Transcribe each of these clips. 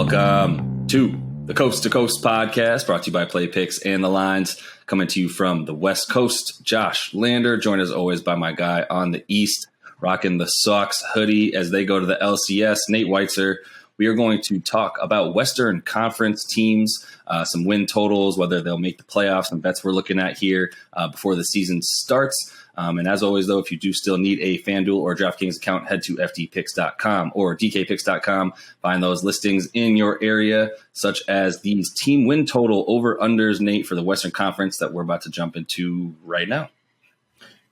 Welcome to the Coast to Coast podcast, brought to you by Play Picks and the Lines, coming to you from the West Coast. Josh Lander, joined as always by my guy on the East, rocking the Sox hoodie as they go to the LCS, Nate Weitzer. We are going to talk about Western Conference teams, some win totals, whether they'll make the playoffs, and bets we're looking at here before the season starts. And as always, though, if you do still need a FanDuel or DraftKings account, head to ftpicks.com or dkpicks.com. Find those listings in your area, such as these team win total over-unders, Nate, for the Western Conference that we're about to jump into right now.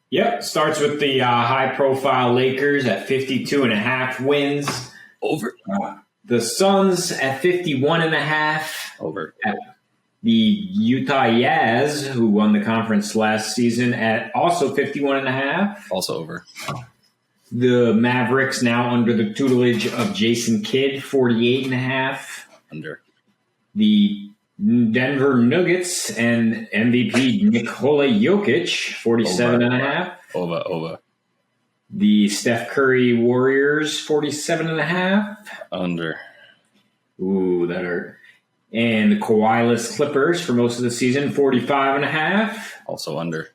Yep, starts with the high-profile Lakers at 52.5 wins. Over. The Suns at 51.5. Over. The Utah Jazz, who won the conference last season, at also 51.5. Also over. The Mavericks, now under the tutelage of Jason Kidd, 48.5. Under. The Denver Nuggets and MVP Nikola Jokic, 47.5. Over. The Steph Curry Warriors, 47.5. Under. Ooh, that hurt. And the Kawhi-less Clippers for most of the season, 45.5. Also under.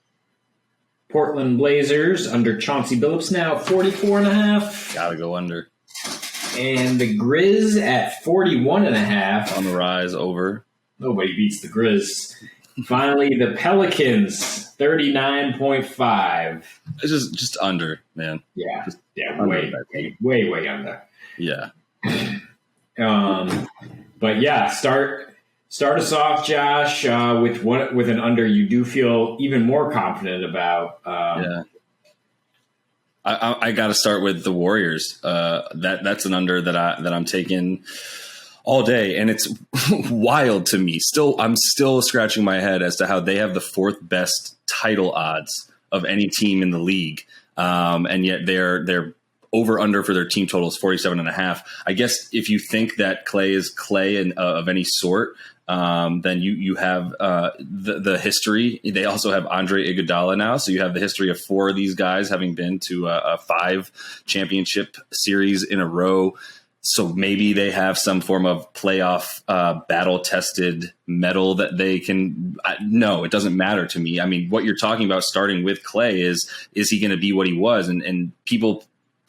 Portland Blazers under Chauncey Billups now, 44.5. Gotta go under. And the Grizz at 41.5. On the rise, over. Nobody beats the Grizz. Finally, the Pelicans, 39.5. It's just under, man. Yeah, just way under. Yeah. But yeah, start us off, Josh, with an under you do feel even more confident about. Yeah. I got to start with the Warriors. That's an under that I'm taking all day, and it's wild to me. I'm still scratching my head as to how they have the fourth best title odds of any team in the league, and yet they're over under for their team totals 47.5. I guess if you think that Clay is Clay and of any sort, then you have the history. They also have Andre Iguodala now, so you have the history of four of these guys having been to a 5 championship series in a row. So maybe they have some form of playoff battle-tested medal that they can. No, it doesn't matter to me. I mean, what you're talking about starting with Clay is he going to be what he was? And people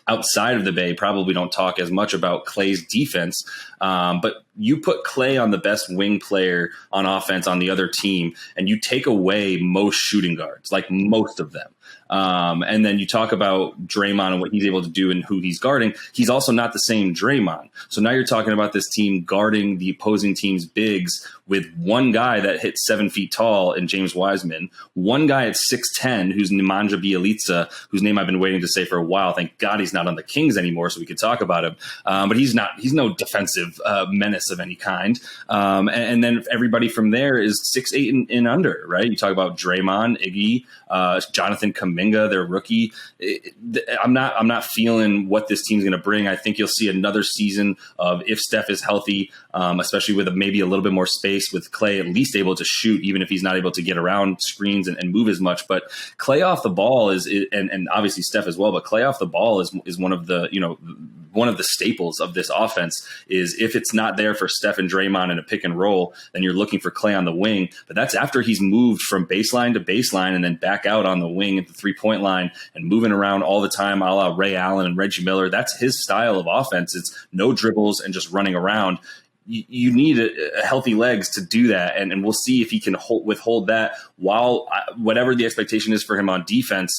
outside of the Bay probably don't talk as much about Clay's defense, but you put Clay on the best wing player on offense on the other team, and you take away most shooting guards, like most of them. And then you talk about Draymond and what he's able to do and who he's guarding. He's also not the same Draymond. So now you're talking about this team guarding the opposing team's bigs with one guy that hits 7 feet tall in James Wiseman, one guy at 6'10", who's Nemanja Bjelica, whose name I've been waiting to say for a while. Thank God he's not on the Kings anymore, so we could talk about him. But he's no defensive menace of any kind. And then everybody from there is 6'8" and under, right? You talk about Draymond, Iggy, Jonathan Kuminga, their rookie. I'm not feeling what this team's going to bring. I think you'll see another season of, if Steph is healthy, especially with maybe a little bit more space, with Clay at least able to shoot, even if he's not able to get around screens and move as much. But Clay off the ball and obviously Steph as well, but Clay off the ball is one of the staples of this offense. Is if it's not there for Steph and Draymond in a pick and roll, then you're looking for Clay on the wing. But that's after he's moved from baseline to baseline and then back out on the wing at the 3-point line and moving around all the time, a la Ray Allen and Reggie Miller. That's his style of offense. It's no dribbles and just running around. You need a healthy legs to do that, and we'll see if he can withhold that while whatever the expectation is for him on defense.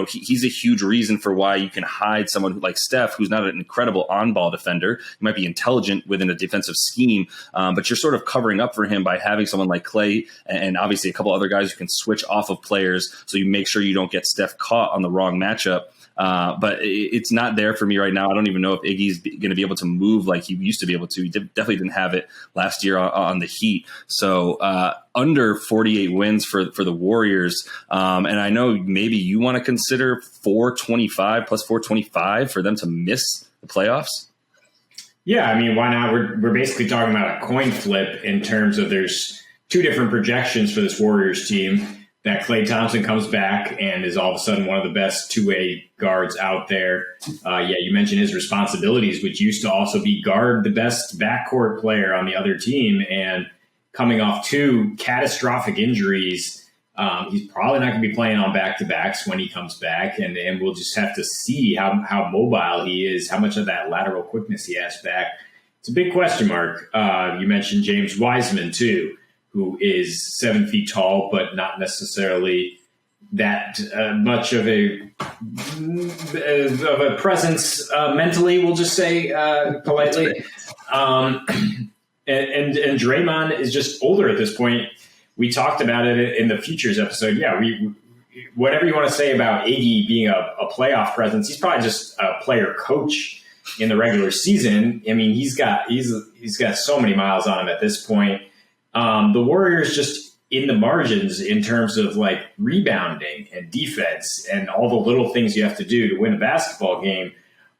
He's a huge reason for why you can hide someone like Steph, who's not an incredible on-ball defender. He might be intelligent within a defensive scheme, but you're sort of covering up for him by having someone like Clay and obviously a couple other guys who can switch off of players, so you make sure you don't get Steph caught on the wrong matchup. But it's not there for me right now. I don't even know if Iggy's going to be able to move like he used to be able to. He definitely didn't have it last year on the Heat. So under 48 wins for the Warriors. And I know maybe you want to consider 425 plus 425 for them to miss the playoffs. Yeah, I mean, why not? We're basically talking about a coin flip in terms of there's two different projections for this Warriors team. that Klay Thompson comes back and is all of a sudden one of the best two-way guards out there. You mentioned his responsibilities, which used to also be guard the best backcourt player on the other team. And coming off 2 catastrophic injuries, he's probably not going to be playing on back-to-backs when he comes back. And we'll just have to see how mobile he is, how much of that lateral quickness he has back. It's a big question mark. You mentioned James Wiseman, too, who is 7 feet tall, but not necessarily that much of a presence mentally, we'll just say politely. And Draymond is just older at this point. We talked about it in the Futures episode. Yeah, whatever you want to say about Iggy being a playoff presence, he's probably just a player coach in the regular season. I mean, he's got so many miles on him at this point. The Warriors just in the margins in terms of like rebounding and defense and all the little things you have to do to win a basketball game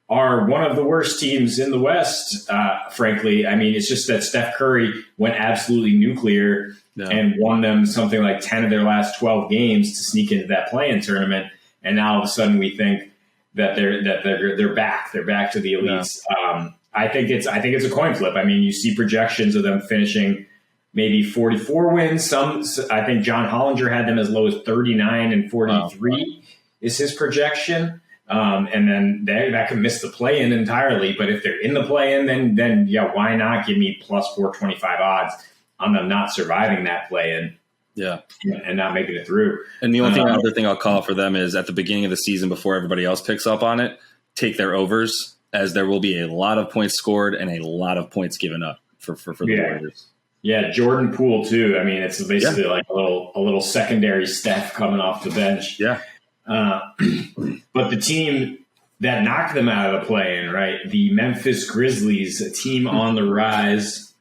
are one of the worst teams in the West, frankly. I mean, it's just that Steph Curry went absolutely nuclear and won them something like 10 of their last 12 games to sneak into that play-in tournament. And now all of a sudden we think that they're back. They're back to the elites. Yeah. I think it's a coin flip. I mean, you see projections of them finishing maybe 44 wins. I think John Hollinger had them as low as 39 and 43 is his projection. And then that could miss the play-in entirely. But if they're in the play-in, then yeah, why not give me plus 425 odds on them not surviving that play-in? Yeah, and not making it through. And the only other thing I'll call for them is at the beginning of the season, before everybody else picks up on it, take their overs, as there will be a lot of points scored and a lot of points given up for the Warriors. Yeah, Jordan Poole too. I mean, it's basically like a little secondary Steph coming off the bench. Yeah. But the team that knocked them out of the play-in, right? The Memphis Grizzlies, a team on the rise,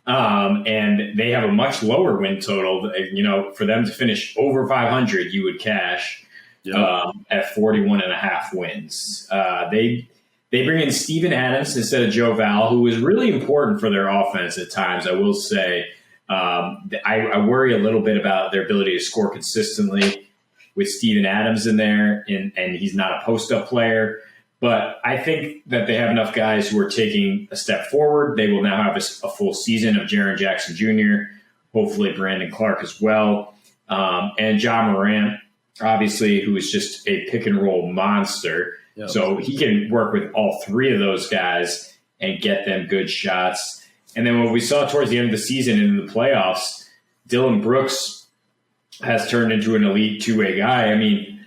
and they have a much lower win total. You know, for them to finish over 500, you would cash at 41.5 wins. They bring in Steven Adams instead of Joe Val, who was really important for their offense at times. I will say, I worry a little bit about their ability to score consistently with Steven Adams in there, and he's not a post-up player. But I think that they have enough guys who are taking a step forward. They will now have a full season of Jaren Jackson Jr., hopefully Brandon Clark as well, and Ja Morant, obviously, who is just a pick-and-roll monster. Yep. So he can work with all 3 of those guys and get them good shots. And then what we saw towards the end of the season and in the playoffs, Dylan Brooks has turned into an elite two-way guy. I mean,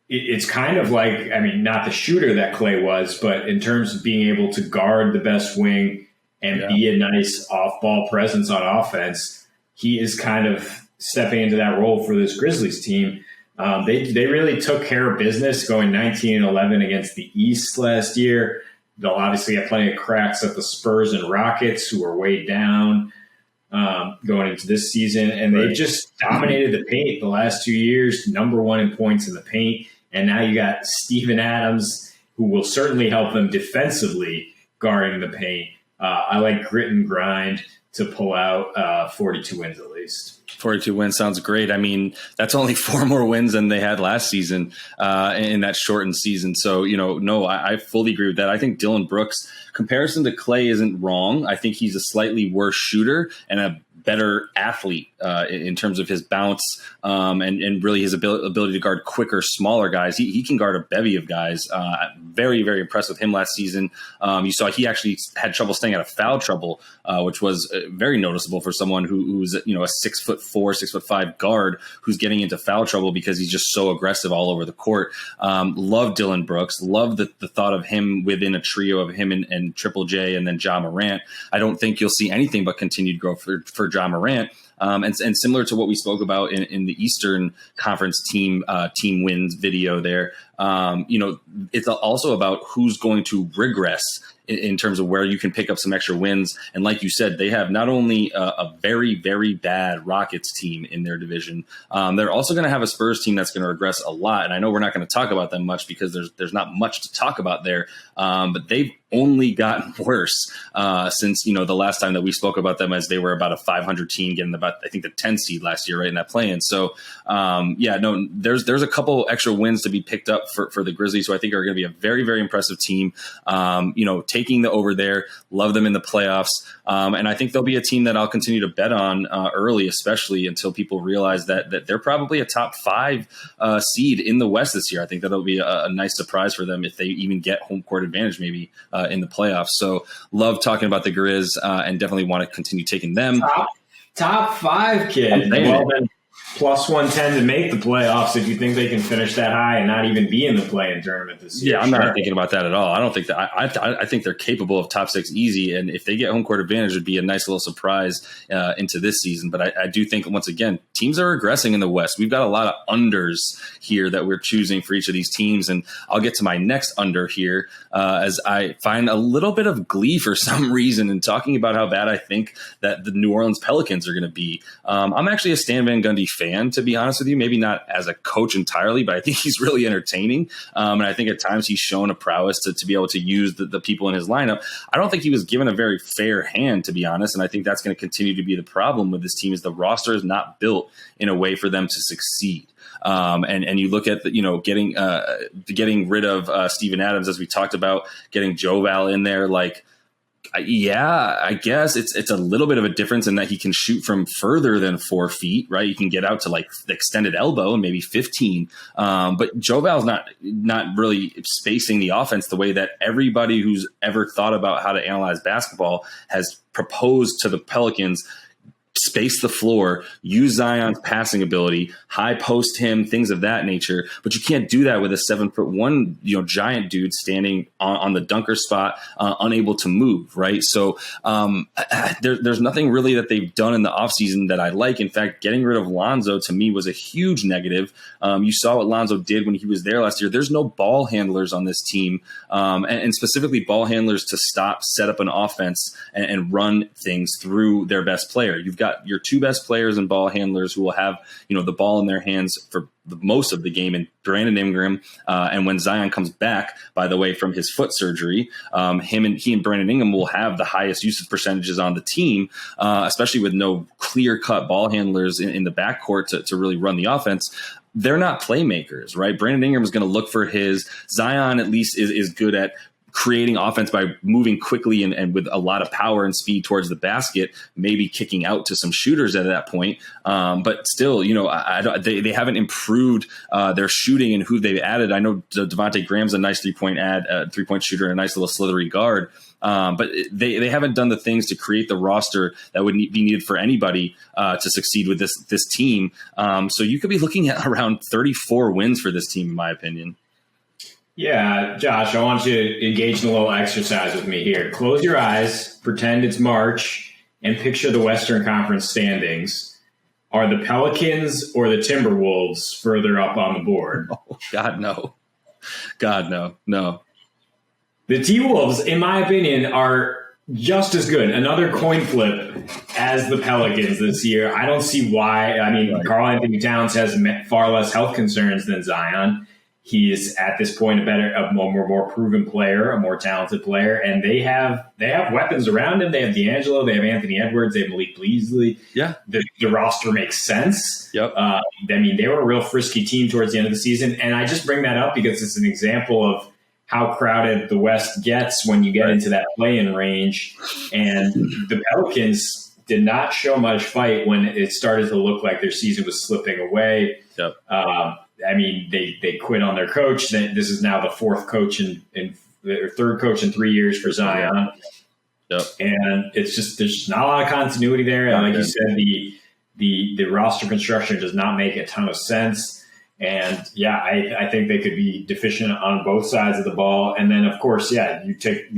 it's kind of like, I mean, not the shooter that Klay was, but in terms of being able to guard the best wing and be a nice off-ball presence on offense, he is kind of stepping into that role for this Grizzlies team. They really took care of business going 19-11 against the East last year. They'll obviously have plenty of cracks at the Spurs and Rockets, who are way down going into this season. And they've just dominated the paint the last 2 years, number 1 in points in the paint. And now you got Steven Adams, who will certainly help them defensively guarding the paint. I like grit and grind to pull out 42 wins at least. 42 wins sounds great. I mean, that's only 4 more wins than they had last season in that shortened season. So, I fully agree with that. I think Dylan Brooks, comparison to Klay isn't wrong. I think he's a slightly worse shooter and a better athlete in terms of his bounce and really his ability to guard quicker, smaller guys. He can guard a bevy of guys. Very, very impressed with him last season. You saw he actually had trouble staying out of foul trouble, which was very noticeable for someone who's a 6'4", 6'5" guard who's getting into foul trouble because he's just so aggressive all over the court. Love Dylan Brooks. Love the thought of him within a trio of him and Triple J and then Ja Morant. I don't think you'll see anything but continued growth for Ja Morant. And similar to what we spoke about in the Eastern Conference team wins video there, it's also about who's going to regress in terms of where you can pick up some extra wins. And like you said, they have not only a very, very bad Rockets team in their division, they're also going to have a Spurs team that's going to regress a lot. And I know we're not going to talk about them much because there's not much to talk about there, but they've only gotten worse since the last time that we spoke about them, as they were about a 500 team getting about about, I think, the 10 seed last year, right, in that play-in. So, there's a couple extra wins to be picked up for the Grizzlies, who I think are going to be a very, very impressive team. Taking the over there, love them in the playoffs. And I think they'll be a team that I'll continue to bet on early, especially until people realize that they're probably a top 5 seed in the West this year. I think that'll be a nice surprise for them if they even get home court advantage maybe in the playoffs. So love talking about the Grizz and definitely want to continue taking them. Top 5, kid. Well, then plus 110 to make the playoffs if you think they can finish that high and not even be in the play-in tournament this year. Yeah, I'm not thinking about that at all. I don't think that. I think they're capable of top 6 easy, and if they get home court advantage, it'd be a nice little surprise into this season. But I do think, once again, teams are regressing in the West. We've got a lot of unders here that we're choosing for each of these teams, and I'll get to my next under here as I find a little bit of glee for some reason in talking about how bad I think that the New Orleans Pelicans are going to be. I'm actually a Stan Van Gundy fan, to be honest with you. Maybe not as a coach entirely, but I think he's really entertaining. And I think at times he's shown a prowess to be able to use the people in his lineup. I don't think he was given a very fair hand, to be honest. And I think that's going to continue to be the problem with this team, is the roster is not built in a way for them to succeed. And you look at getting rid of Steven Adams, as we talked about, getting Joe Val in there, like, yeah, I guess it's a little bit of a difference in that he can shoot from further than 4 feet, right? You can get out to like the extended elbow and maybe 15. But Joe Val's not really spacing the offense the way that everybody who's ever thought about how to analyze basketball has proposed to the Pelicans. Space the floor, use Zion's passing ability, high post him, things of that nature. But you can't do that with a 7'1", giant dude standing on the dunker spot, unable to move, right? So there's nothing really that they've done in the offseason that I like. In fact, getting rid of Lonzo to me was a huge negative. You saw what Lonzo did when he was there last year. There's no ball handlers on this team, and specifically ball handlers to set up an offense and run things through their best player. You've got your 2 best players and ball handlers who will have, the ball in their hands for the most of the game, and Brandon Ingram. And when Zion comes back, by the way, from his foot surgery, he and Brandon Ingram will have the highest usage percentages on the team, especially with no clear-cut ball handlers in the backcourt to really run the offense. They're not playmakers, right? Brandon Ingram is going to look for his. Zion at least is good at creating offense by moving quickly and with a lot of power and speed towards the basket, maybe kicking out to some shooters at that point. But still, they haven't improved their shooting and who they've added. I know Devontae Graham's a nice three-point shooter and a nice little slithery guard. But they haven't done the things to create the roster that would be needed for anybody to succeed with this team. So you could be looking at around 34 wins for this team, in my opinion. Yeah, Josh, I want you to engage in a little exercise with me here. Close your eyes, pretend it's March, and picture the Western Conference standings. Are the Pelicans or the Timberwolves further up on the board? Oh, God, no. God, no. The T-Wolves, in my opinion, are just as good. Another coin flip as the Pelicans this year. I don't see why. I mean, Karl Anthony Towns has far less health concerns than Zion. He is at this point a more proven player, a more talented player, and they have weapons around him. They have D'Angelo, they have Anthony Edwards, they have Malik Beasley. Yeah, the roster makes sense. Yep. They were a real frisky team towards the end of the season, and I just bring that up because it's an example of how crowded the West gets when you get into that play-in range. And the Pelicans did not show much fight when it started to look like their season was slipping away. Yep. They quit on their coach. This is now the fourth coach or third coach in 3 years for Zion. Yep. And it's just, there's just not a lot of continuity there. And like you said, the roster construction does not make a ton of sense. And I think they could be deficient on both sides of the ball. And then of course, you take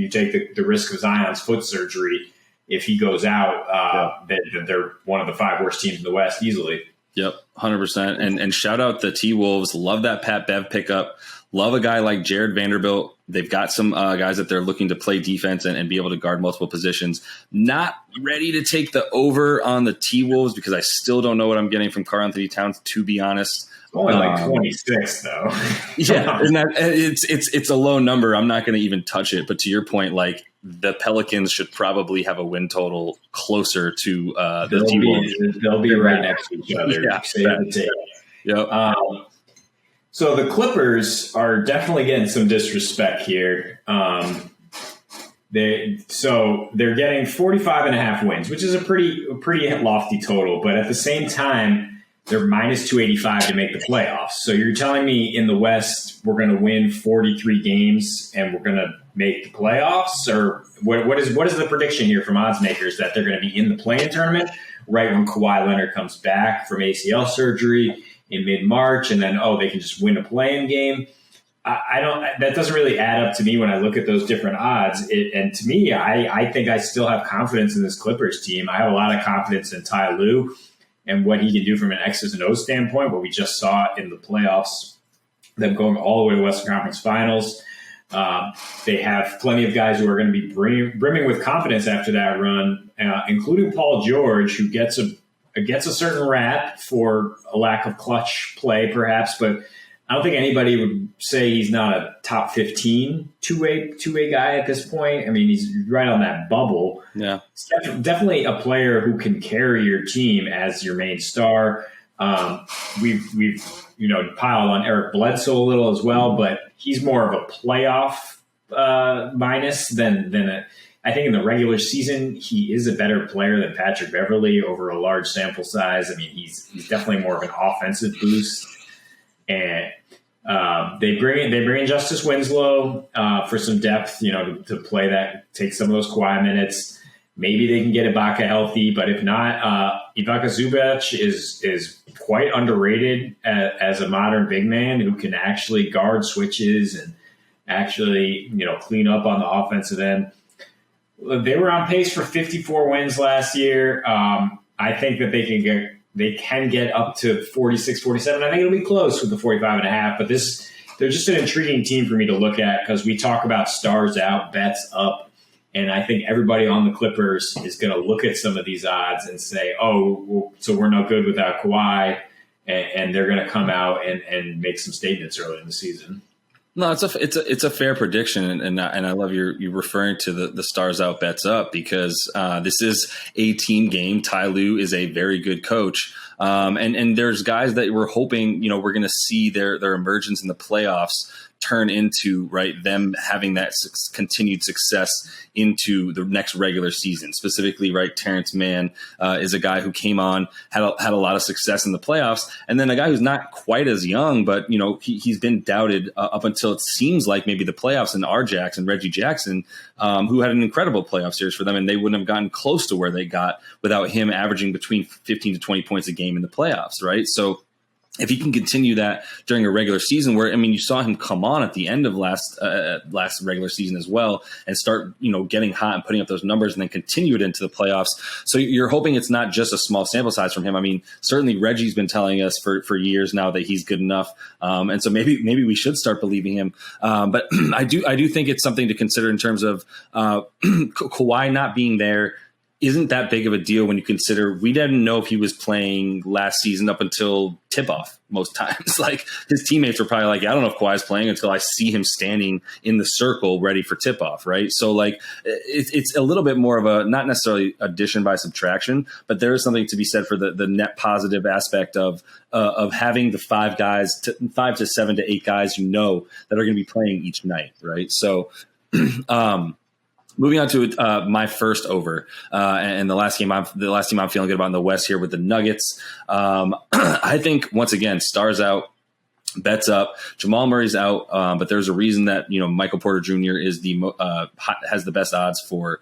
the risk of Zion's foot surgery. If he goes out, they're one of the 5 worst teams in the West easily. Yep, 100%. And shout out the T-Wolves. Love that Pat Bev pickup. Love a guy like Jared Vanderbilt. They've got some guys that they're looking to play defense and be able to guard multiple positions. Not ready to take the over on the T-Wolves because I still don't know what I'm getting from Karl Anthony Towns, to be honest. Only like 26, though. Yeah, and it's a low number. I'm not going to even touch it. But to your point, like the Pelicans should probably have a win total closer to the T-Wolves. They'll be right next to each other. Yeah, Save the tape. Yep. So the Clippers are definitely getting some disrespect here. They're getting 45.5 wins, which is a pretty lofty total. But at the same time, they're minus 285 to make the playoffs. So you're telling me in the West we're going to win 43 games and we're going to make the playoffs? Or what is the prediction here from odds makers that they're going to be in the play-in tournament right when Kawhi Leonard comes back from ACL surgery in mid-March, and then they can just win a play-in game? I don't. That doesn't really add up to me when I look at those different odds. And to me, I think I still have confidence in this Clippers team. I have a lot of confidence in Ty Lue and what he can do from an X's and O's standpoint, what we just saw in the playoffs, them going all the way to Western Conference Finals. They have plenty of guys who are going to be brimming with confidence after that run, including Paul George, who gets a certain rap for a lack of clutch play, perhaps, but I don't think anybody would say he's not a top 15 two-way guy at this point. I mean, he's right on that bubble. Yeah, he's definitely a player who can carry your team as your main star. We've piled on Eric Bledsoe a little as well, but he's more of a playoff minus than I think in the regular season, he is a better player than Patrick Beverley over a large sample size. I mean, he's definitely more of an offensive boost. And they bring in Justice Winslow for some depth, to play that, take some of those Kawhi minutes. Maybe they can get Ibaka healthy, but if not, Ibaka Zubac is quite underrated as a modern big man who can actually guard switches and actually, clean up on the offensive end. They were on pace for 54 wins last year. I think that they can get up to 46, 47. I think it'll be close with the 45.5, but they're just an intriguing team for me to look at because we talk about stars out, bets up. And I think everybody on the Clippers is going to look at some of these odds and say, so we're no good without Kawhi. And they're going to come out and make some statements early in the season. No, it's a fair prediction, and I love you referring to the stars out, bets up, because this is a team game. Ty Lue is a very good coach, and there's guys that we're hoping we're going to see their emergence in the playoffs turn into them having that continued success into the next regular season. Specifically, Terrence Mann is a guy who came on, had a lot of success in the playoffs, and then a guy who's not quite as young, but he's been doubted up until it seems like maybe the playoffs, and Reggie Jackson, who had an incredible playoff series for them, and they wouldn't have gotten close to where they got without him averaging between 15 to 20 points a game in the playoffs, right? So if he can continue that during a regular season, where you saw him come on at the end of last regular season as well, and start getting hot and putting up those numbers, and then continue it into the playoffs. So you're hoping it's not just a small sample size from him. I mean, certainly Reggie's been telling us for years now that he's good enough, and so maybe we should start believing him. But I do think it's something to consider in terms of Kawhi not being there. Isn't that big of a deal when you consider we didn't know if he was playing last season up until tip-off most times. His teammates were probably like, I don't know if Kawhi's playing until I see him standing in the circle ready for tip-off, right? So it's a little bit more of a, not necessarily addition by subtraction, but there is something to be said for the net positive aspect of having the 5 to 7 to 8 guys that are going to be playing each night, right? So moving on to my first over, and the last team I'm feeling good about in the West here with the Nuggets. I think once again, stars out, bets up. Jamal Murray's out, but there's a reason that Michael Porter Jr. is has the best odds for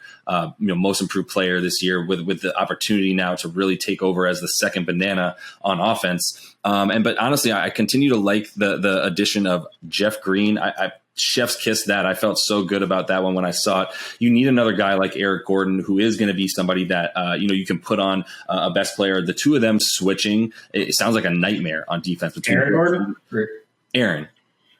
most improved player this year, with the opportunity now to really take over as the second banana on offense. But honestly, I continue to like the addition of Jeff Green. I chef's kiss that. I felt so good about that one when I saw it. You need another guy like Eric Gordon, who is going to be somebody that you can put on a best player. The two of them switching, it sounds like a nightmare on defense. Between Aaron Gordon? Aaron.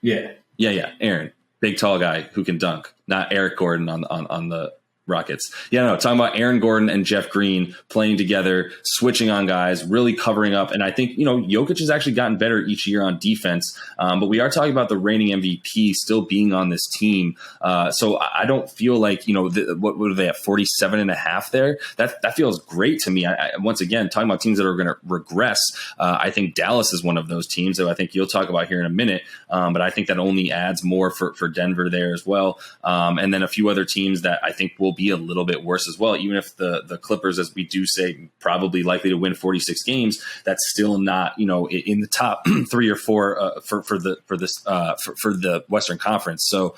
Yeah. Aaron, big tall guy who can dunk. Not Eric Gordon on the Rockets. Yeah, no, talking about Aaron Gordon and Jeff Green playing together, switching on guys, really covering up. And I think, Jokic has actually gotten better each year on defense. But we are talking about the reigning MVP still being on this team. So I don't feel like, what do they have, 47.5 there? That feels great to me. Once again, talking about teams that are going to regress, I think Dallas is one of those teams that I think you'll talk about here in a minute. But I think that only adds more for Denver there as well. And then a few other teams that I think will be a little bit worse as well. Even if the Clippers, as we do say, probably likely to win 46 games, that's still not in the top 3 or 4 for the Western Conference. So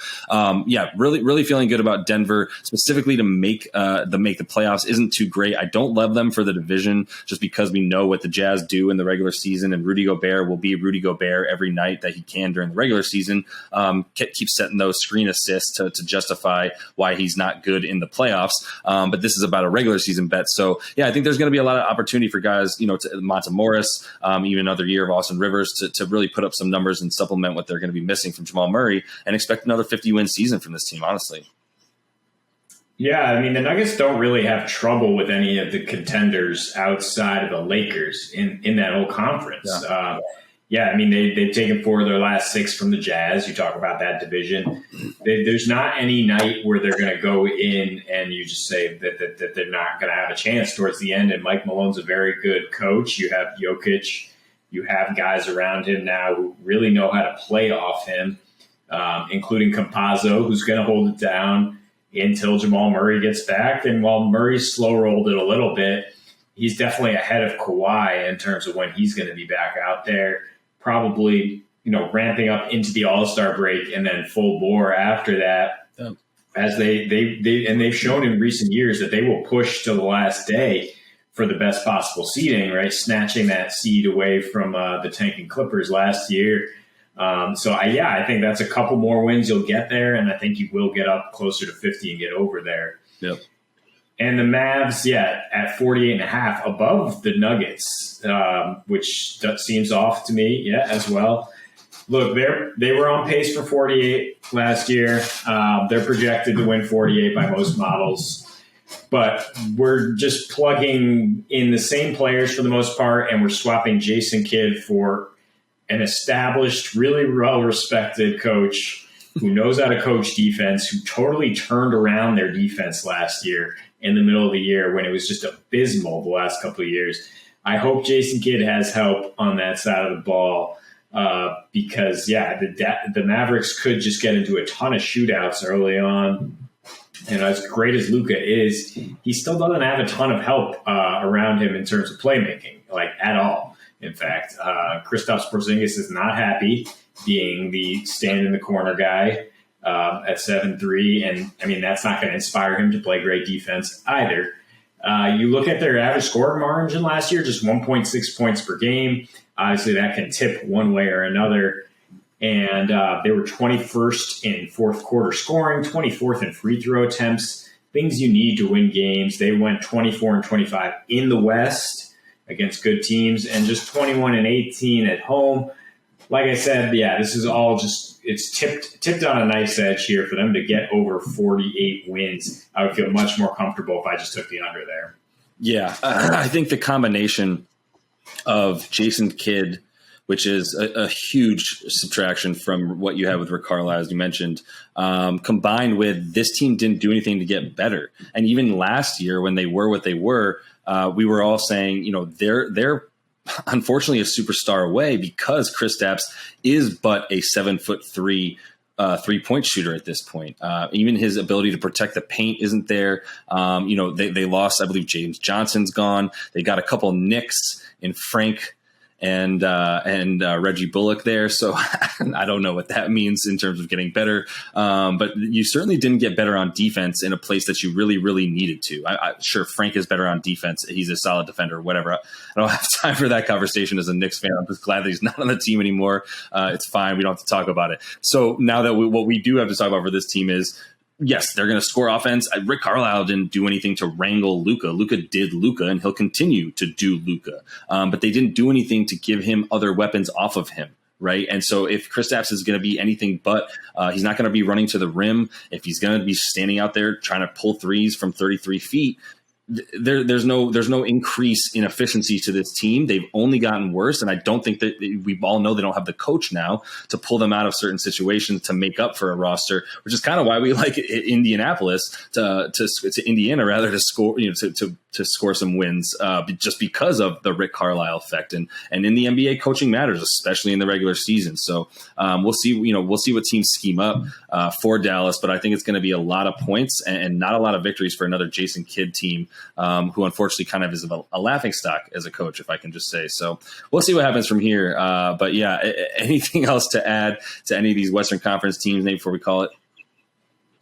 really feeling good about Denver, specifically to make the playoffs. Isn't too great. I don't love them for the division just because we know what the Jazz do in the regular season, and Rudy Gobert will be Rudy Gobert every night that he can during the regular season. Keep setting those screen assists to justify why he's not good in the playoffs. But this is about a regular season bet. So yeah, I think there's going to be a lot of opportunity for guys, to Monta Morris, even another year of Austin Rivers to really put up some numbers and supplement what they're going to be missing from Jamal Murray, and expect another 50-win season from this team, honestly. Yeah, I mean, the Nuggets don't really have trouble with any of the contenders outside of the Lakers in that whole conference. I mean, they've taken 4 of their last 6 from the Jazz. You talk about that division. There's not any night where they're going to go in and you just say that they're not going to have a chance towards the end. And Mike Malone's a very good coach. You have Jokic. You have guys around him now who really know how to play off him, including Campazzo, who's going to hold it down until Jamal Murray gets back. And while Murray's slow-rolled it a little bit, he's definitely ahead of Kawhi in terms of when he's going to be back out there. Probably, ramping up into the All-Star break and then full bore after that, as they've shown in recent years that they will push to the last day for the best possible seeding, right? Snatching that seed away from the tanking Clippers last year. I think that's a couple more wins you'll get there, and I think you will get up closer to 50 and get over there. Yep. And the Mavs, at 48.5, above the Nuggets, which seems off to me, as well. Look, they were on pace for 48 last year. They're projected to win 48 by most models. But we're just plugging in the same players for the most part, and we're swapping Jason Kidd for an established, really well-respected coach who knows how to coach defense, who totally turned around their defense last year in the middle of the year when it was just abysmal the last couple of years. I hope Jason Kidd has help on that side of the ball because, the Mavericks could just get into a ton of shootouts early on. And as great as Luka is, he still doesn't have a ton of help around him in terms of playmaking, at all. In fact, Kristaps Porzingis is not happy being the stand-in-the-corner guy at 7'3", and I mean that's not going to inspire him to play great defense either. You look at their average scoring margin last year, just 1.6 points per game. Obviously, that can tip one way or another. And they were 21st in fourth quarter scoring, 24th in free throw attempts, things you need to win games. They went 24-25 in the West against good teams, and just 21-18 at home. Like I said, this is all just, it's tipped on a nice edge here for them to get over 48 wins. I would feel much more comfortable if I just took the under there. Yeah, I think the combination of Jason Kidd, which is a huge subtraction from what you had with Rick Carlisle, as you mentioned, combined with this team didn't do anything to get better. And even last year when they were what they were, we were all saying, they're unfortunately a superstar away because Kristaps is but a 7'3" 3-point shooter at this point. Even his ability to protect the paint isn't there. They lost, I believe James Johnson's gone. They got a couple nicks in Frank and Reggie Bullock there. So I don't know what that means in terms of getting better. But you certainly didn't get better on defense in a place that you really, really needed to. Sure, Frank is better on defense. He's a solid defender, whatever. I don't have time for that conversation as a Knicks fan. I'm just glad that he's not on the team anymore. It's fine. We don't have to talk about it. So now that what we do have to talk about for this team is, yes, they're going to score offense. Rick Carlisle didn't do anything to wrangle Luka. Luka did Luka, and he'll continue to do Luka. But they didn't do anything to give him other weapons off of him. right? And so if Kristaps is going to be anything but, he's not going to be running to the rim. If he's going to be standing out there trying to pull threes from 33 feet, there's no increase in efficiency to this team. They've only gotten worse, and I don't think that we all know they don't have the coach now to pull them out of certain situations to make up for a roster, which is kind of why we like Indianapolis to Indiana rather to score to score some wins just because of the Rick Carlisle effect, and in the NBA coaching matters, especially in the regular season. So we'll see what teams scheme up for Dallas, but I think it's going to be a lot of points and not a lot of victories for another Jason Kidd team. Who unfortunately kind of is a laughing stock as a coach, if I can just say. So we'll see what happens from here. But yeah, anything else to add to any of these Western Conference teams, Nate, before we call it?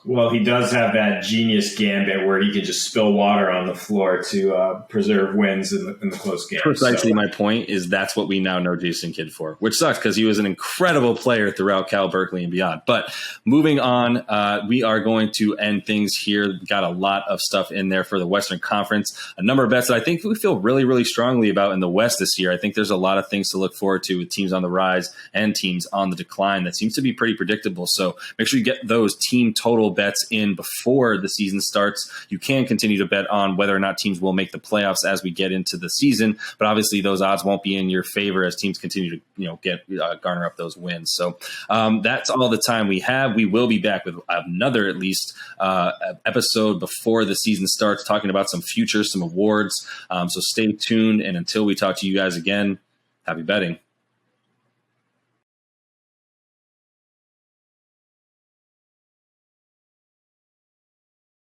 Well, he does have that genius gambit where he can just spill water on the floor to preserve wins in the close games. Precisely my point is that's what we now know Jason Kidd for, which sucks because he was an incredible player throughout Cal Berkeley and beyond. But moving on, we are going to end things here. We've got a lot of stuff in there for the Western Conference. A number of bets that I think we feel really, really strongly about in the West this year. I think there's a lot of things to look forward to with teams on the rise and teams on the decline. That seems to be pretty predictable. So make sure you get those team total bets in before the season starts. You can continue to bet on whether or not teams will make the playoffs as we get into the season, but obviously those odds won't be in your favor as teams continue to garner up those wins. So that's all the time we have. We will be back with another at least episode before the season starts, talking about some futures, some awards. So stay tuned, and until we talk to you guys again, happy betting.